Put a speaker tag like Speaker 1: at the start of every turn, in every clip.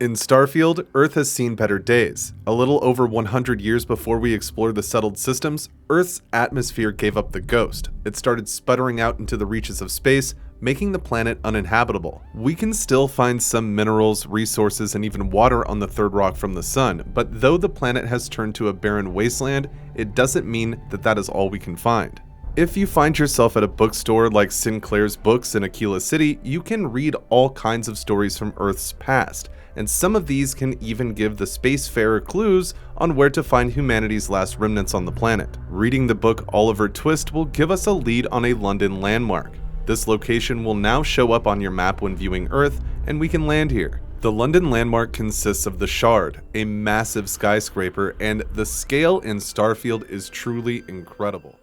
Speaker 1: In Starfield, Earth has seen better days. A little over 100 years before we explored the settled systems, Earth's atmosphere gave up the ghost. It started sputtering out into the reaches of space, making the planet uninhabitable. We can still find some minerals, resources, and even water on the third rock from the sun, but though the planet has turned to a barren wasteland, it doesn't mean that that is all we can find. If you find yourself at a bookstore like Sinclair's Books in Aquila City, you can read all kinds of stories from Earth's past, and some of these can even give the spacefarer clues on where to find humanity's last remnants on the planet. Reading the book Oliver Twist will give us a lead on a London landmark. This location will now show up on your map when viewing Earth, and we can land here. The London landmark consists of the Shard, a massive skyscraper, and the scale in Starfield is truly incredible.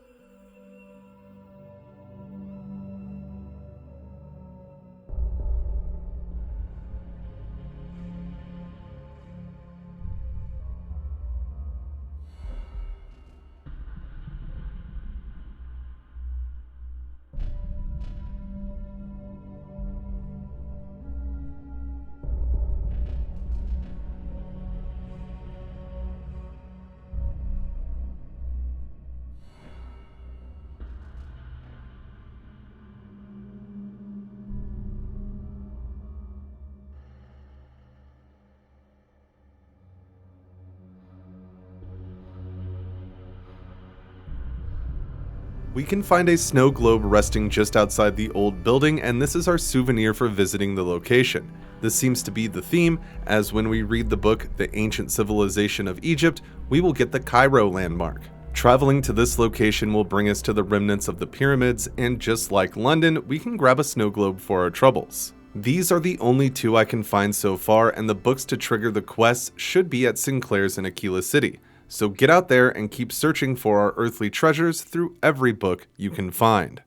Speaker 1: We can find a snow globe resting just outside the old building, and this is our souvenir for visiting the location. This seems to be the theme, as when we read the book The Ancient Civilization of Egypt, we will get the Cairo landmark. Traveling to this location will bring us to the remnants of the pyramids, and just like London, we can grab a snow globe for our troubles. These are the only two I can find so far, and the books to trigger the quests should be at Sinclair's in Aquila City. So get out there and keep searching for our earthly treasures through every book you can find.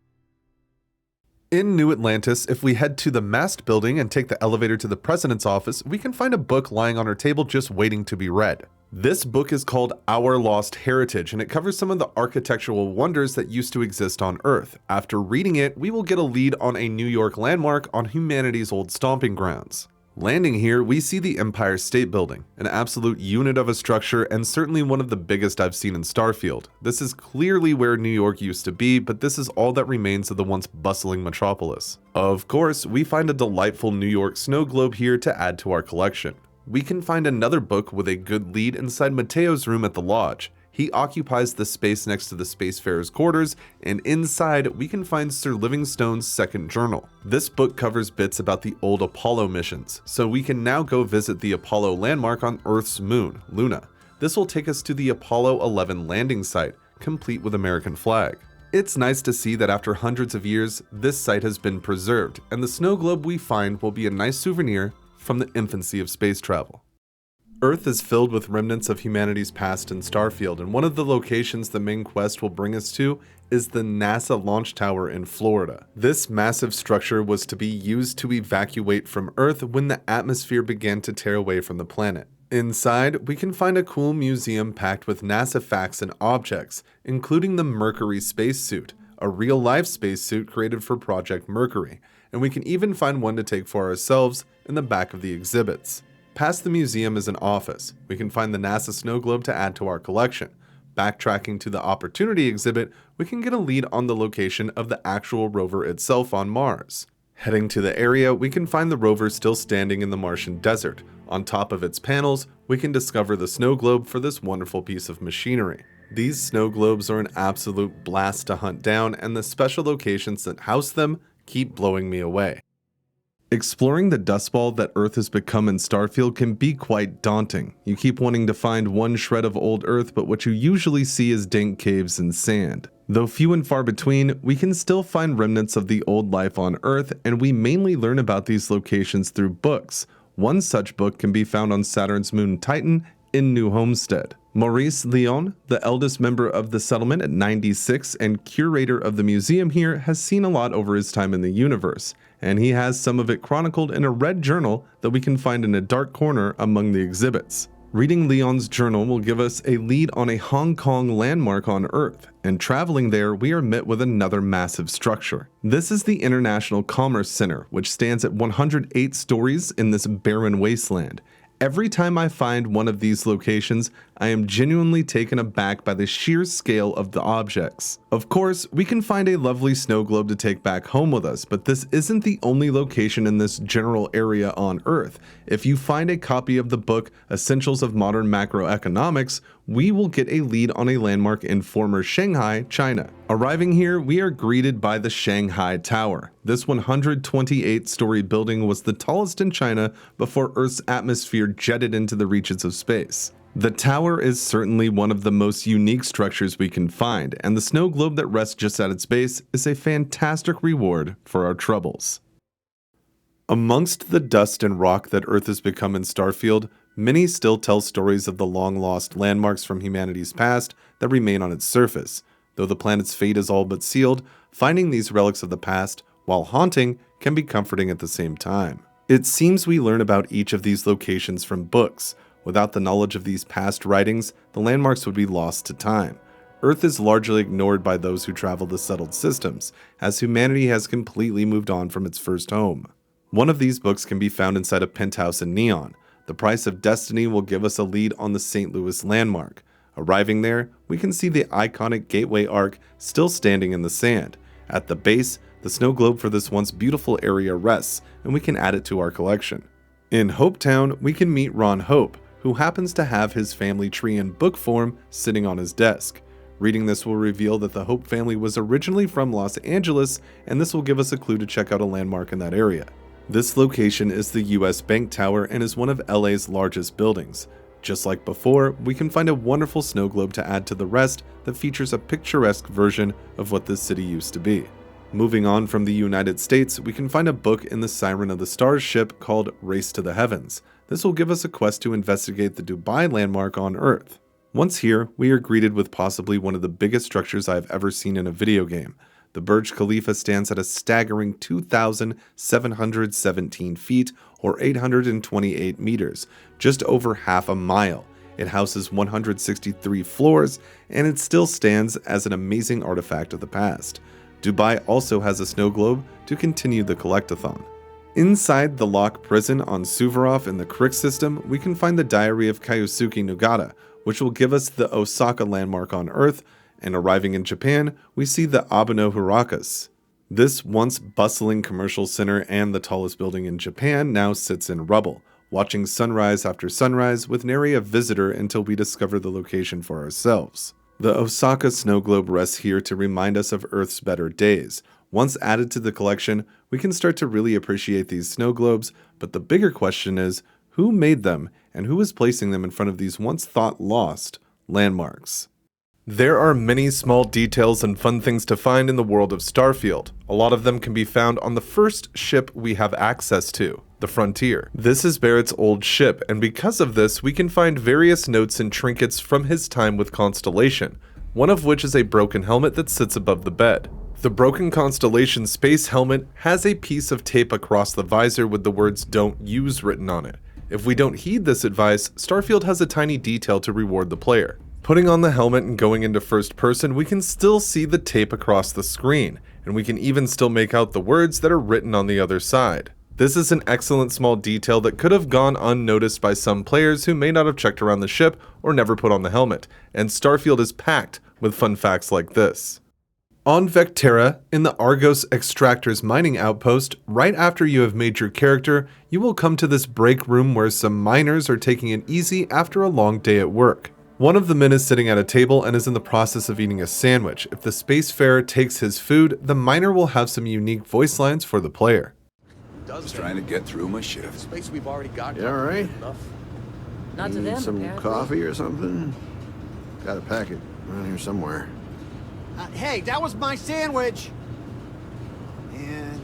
Speaker 1: In New Atlantis, if we head to the mast building and take the elevator to the president's office, we can find a book lying on our table just waiting to be read. This book is called Our Lost Heritage, and it covers some of the architectural wonders that used to exist on Earth. After reading it, we will get a lead on a New York landmark on humanity's old stomping grounds. Landing here, we see the Empire State Building, an absolute unit of a structure and certainly one of the biggest I've seen in Starfield. This is clearly where New York used to be, but this is all that remains of the once bustling metropolis. Of course, we find a delightful New York snow globe here to add to our collection. We can find another book with a good lead inside Mateo's room at the lodge. He occupies the space next to the Spacefarer's quarters, and inside we can find Sir Livingstone's second journal. This book covers bits about the old Apollo missions, so we can now go visit the Apollo landmark on Earth's moon, Luna. This will take us to the Apollo 11 landing site, complete with American flag. It's nice to see that after hundreds of years, this site has been preserved, and the snow globe we find will be a nice souvenir from the infancy of space travel. Earth is filled with remnants of humanity's past in Starfield, and one of the locations the main quest will bring us to is the NASA launch tower in Florida. This massive structure was to be used to evacuate from Earth when the atmosphere began to tear away from the planet. Inside, we can find a cool museum packed with NASA facts and objects, including the Mercury spacesuit, a real-life spacesuit created for Project Mercury, and we can even find one to take for ourselves in the back of the exhibits. Past the museum is an office. We can find the NASA snow globe to add to our collection. Backtracking to the Opportunity exhibit, we can get a lead on the location of the actual rover itself on Mars. Heading to the area, we can find the rover still standing in the Martian desert. On top of its panels, we can discover the snow globe for this wonderful piece of machinery. These snow globes are an absolute blast to hunt down, and the special locations that house them keep blowing me away. Exploring the dust ball that Earth has become in Starfield can be quite daunting. You keep wanting to find one shred of old Earth, but what you usually see is dank caves and sand. Though few and far between, we can still find remnants of the old life on Earth, and we mainly learn about these locations through books. One such book can be found on Saturn's moon Titan in New Homestead. Maurice Leon, the eldest member of the settlement at 96 and curator of the museum here, has seen a lot over his time in the universe, and he has some of it chronicled in a red journal that we can find in a dark corner among the exhibits. Reading Leon's journal will give us a lead on a Hong Kong landmark on Earth, and traveling there we are met with another massive structure. This is the International Commerce Center, which stands at 108 stories in this barren wasteland, Every time I find one of these locations, I am genuinely taken aback by the sheer scale of the objects. Of course, we can find a lovely snow globe to take back home with us, but this isn't the only location in this general area on Earth. If you find a copy of the book Essentials of Modern Macroeconomics, we will get a lead on a landmark in former Shanghai, China. Arriving here, we are greeted by the Shanghai Tower. This 128-story building was the tallest in China before Earth's atmosphere jetted into the reaches of space. The tower is certainly one of the most unique structures we can find, and the snow globe that rests just at its base is a fantastic reward for our troubles. Amongst the dust and rock that Earth has become in Starfield, many still tell stories of the long-lost landmarks from humanity's past that remain on its surface. Though the planet's fate is all but sealed, finding these relics of the past, while haunting, can be comforting at the same time. It seems we learn about each of these locations from books. Without the knowledge of these past writings, the landmarks would be lost to time. Earth is largely ignored by those who travel the settled systems, as humanity has completely moved on from its first home. One of these books can be found inside a penthouse in Neon. The Price of Destiny will give us a lead on the St. Louis landmark. Arriving there, we can see the iconic Gateway Arc still standing in the sand. At the base, the snow globe for this once beautiful area rests, and we can add it to our collection. In Hopetown, we can meet Ron Hope, who happens to have his family tree in book form sitting on his desk. Reading this will reveal that the Hope family was originally from Los Angeles, and this will give us a clue to check out a landmark in that area. This location is the US Bank Tower and is one of LA's largest buildings. Just like before, we can find a wonderful snow globe to add to the rest that features a picturesque version of what this city used to be. Moving on from the United States, we can find a book in the Siren of the Stars ship called Race to the Heavens. This will give us a quest to investigate the Dubai landmark on Earth. Once here, we are greeted with possibly one of the biggest structures I have ever seen in a video game. The Burj Khalifa stands at a staggering 2,717 feet or 828 meters, just over half a mile. It houses 163 floors, and it still stands as an amazing artifact of the past. Dubai also has a snow globe to continue the collectathon. Inside the lock prison on Suvorov in the Crick system, we can find the Diary of Kyosuke Nogata, which will give us the Osaka landmark on Earth, and arriving in Japan, we see the Abeno Hirakas. This once bustling commercial center and the tallest building in Japan now sits in rubble, watching sunrise after sunrise with nary a visitor until we discover the location for ourselves. The Osaka snow globe rests here to remind us of Earth's better days. Once added to the collection, we can start to really appreciate these snow globes, but the bigger question is, who made them and who is placing them in front of these once thought lost landmarks? There are many small details and fun things to find in the world of Starfield. A lot of them can be found on the first ship we have access to, the Frontier. This is Barrett's old ship, and because of this, we can find various notes and trinkets from his time with Constellation, one of which is a broken helmet that sits above the bed. The broken Constellation space helmet has a piece of tape across the visor with the words "Don't Use" written on it. If we don't heed this advice, Starfield has a tiny detail to reward the player. Putting on the helmet and going into first person, we can still see the tape across the screen, and we can even still make out the words that are written on the other side. This is an excellent small detail that could have gone unnoticed by some players who may not have checked around the ship or never put on the helmet, and Starfield is packed with fun facts like this. On Vectera, in the Argos Extractors mining outpost, right after you have made your character, you will come to this break room where some miners are taking it easy after a long day at work. One of the men is sitting at a table and is in the process of eating a sandwich. If the spacefarer takes his food, the miner will have some unique voice lines for the player.
Speaker 2: Just trying to get through my shift.
Speaker 3: Space we've already got.
Speaker 2: You all right?
Speaker 4: Not to
Speaker 2: Need
Speaker 4: them,
Speaker 2: some
Speaker 4: apparently.
Speaker 2: coffee or something? Got a packet around here somewhere.
Speaker 3: Hey, that was my sandwich! And...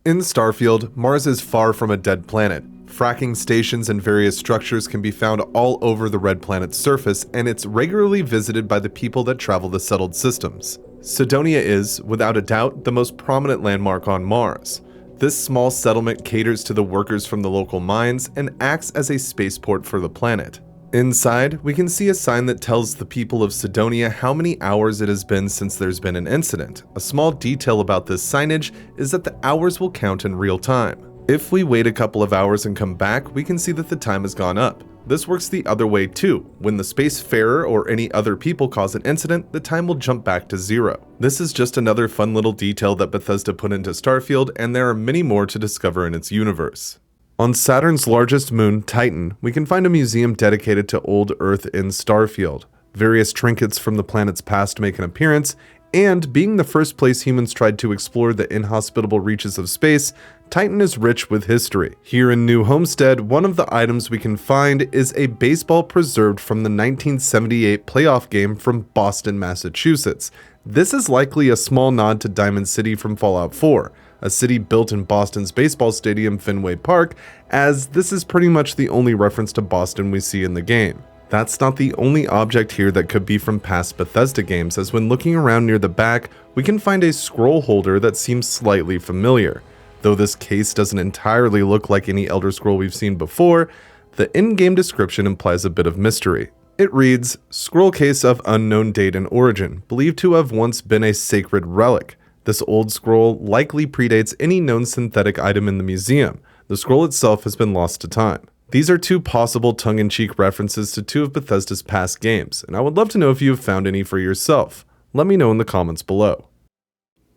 Speaker 1: In Starfield, Mars is far from a dead planet. Fracking stations and various structures can be found all over the red planet's surface, and it's regularly visited by the people that travel the settled systems. Cydonia is, without a doubt, the most prominent landmark on Mars. This small settlement caters to the workers from the local mines and acts as a spaceport for the planet. Inside, we can see a sign that tells the people of Cydonia how many hours it has been since there's been an incident. A small detail about this signage is that the hours will count in real time. If we wait a couple of hours and come back, we can see that the time has gone up. This works the other way too. When the spacefarer or any other people cause an incident, the time will jump back to 0. This is just another fun little detail that Bethesda put into Starfield, and there are many more to discover in its universe. On Saturn's largest moon, Titan, we can find a museum dedicated to old Earth in Starfield. Various trinkets from the planet's past make an appearance, and being the first place humans tried to explore the inhospitable reaches of space, Titan is rich with history. Here in New Homestead, one of the items we can find is a baseball preserved from the 1978 playoff game from Boston, Massachusetts. This is likely a small nod to Diamond City from Fallout 4, a city built in Boston's baseball stadium Fenway Park, as this is pretty much the only reference to Boston we see in the game. That's not the only object here that could be from past Bethesda games, as when looking around near the back, we can find a scroll holder that seems slightly familiar. Though this case doesn't entirely look like any Elder Scroll we've seen before, the in-game description implies a bit of mystery. It reads, "Scroll case of unknown date and origin, believed to have once been a sacred relic. This old scroll likely predates any known synthetic item in the museum. The scroll itself has been lost to time." These are two possible tongue-in-cheek references to two of Bethesda's past games, and I would love to know if you have found any for yourself. Let me know in the comments below.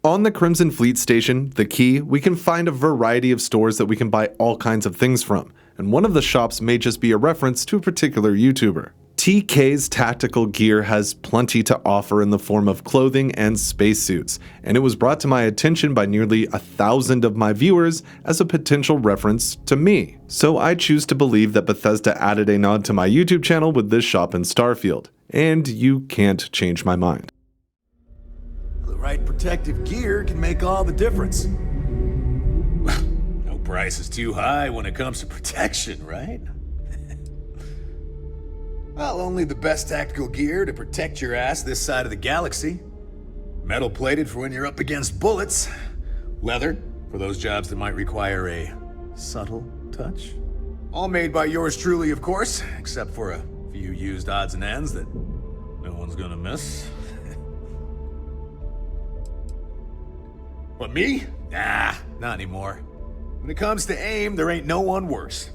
Speaker 1: On the Crimson Fleet station, the Key, we can find a variety of stores that we can buy all kinds of things from, and one of the shops may just be a reference to a particular YouTuber. TK's Tactical Gear has plenty to offer in the form of clothing and spacesuits, and it was brought to my attention by nearly 1,000 of my viewers as a potential reference to me. So I choose to believe that Bethesda added a nod to my YouTube channel with this shop in Starfield, and you can't change my mind.
Speaker 4: The right protective gear can make all the difference. No price is too high when it comes to protection, right? Well, only the best tactical gear to protect your ass this side of the galaxy. Metal plated for when you're up against bullets. Leather for those jobs that might require a subtle touch. All made by yours truly, of course, except for a few used odds and ends that no one's gonna miss. What, me? Nah, not anymore. When it comes to aim, there ain't no one worse.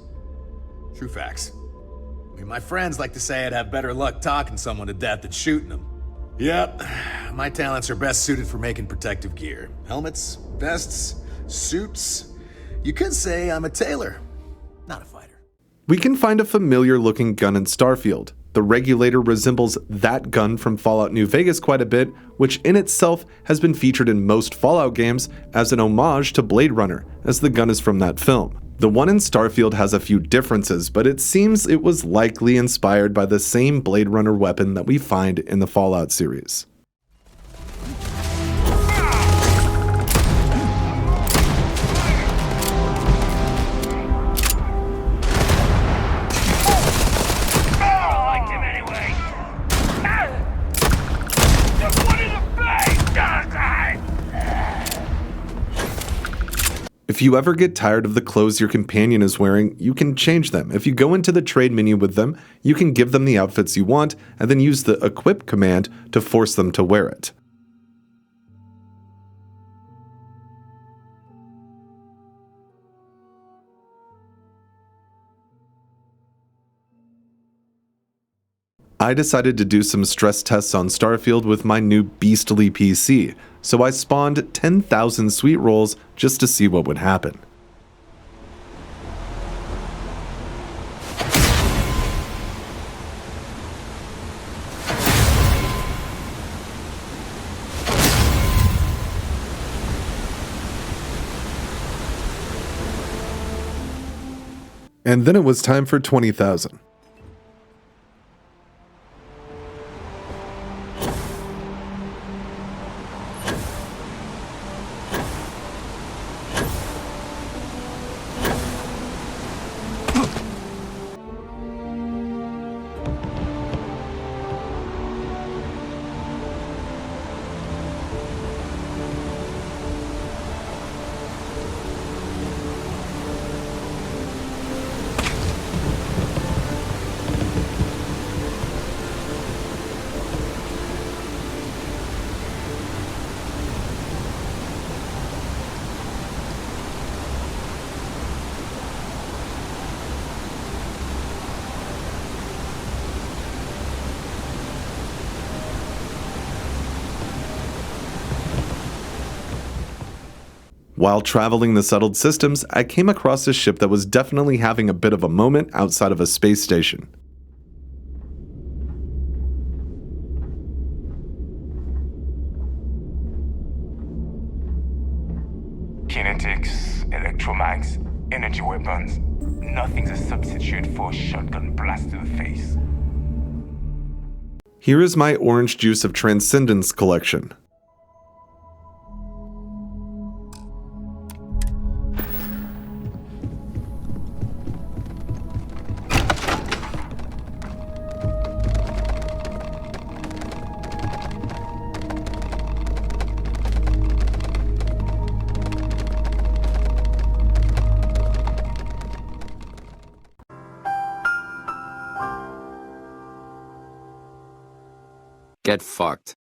Speaker 4: True facts. I mean, my friends like to say I'd have better luck talking someone to death than shooting them. Yep, my talents are best suited for making protective gear. Helmets, vests, suits. You could say I'm a tailor, not a fighter.
Speaker 1: We can find a familiar looking gun in Starfield. The Regulator resembles that gun from Fallout New Vegas quite a bit, which in itself has been featured in most Fallout games as an homage to Blade Runner, as the gun is from that film. The one in Starfield has a few differences, but it seems it was likely inspired by the same Blade Runner weapon that we find in the Fallout series. If you ever get tired of the clothes your companion is wearing, you can change them. If you go into the trade menu with them, you can give them the outfits you want, and then use the equip command to force them to wear it. I decided to do some stress tests on Starfield with my new beastly PC, so I spawned 10,000 sweet rolls just to see what would happen. And then it was time for 20,000. While traveling the settled systems, I came across a ship that was definitely having a bit of a moment outside of a space station.
Speaker 5: Kinetics, electromags, energy weapons. Nothing's a substitute for a shotgun blast to the face.
Speaker 1: Here is my Orange Juice of Transcendence collection.
Speaker 6: Get fucked.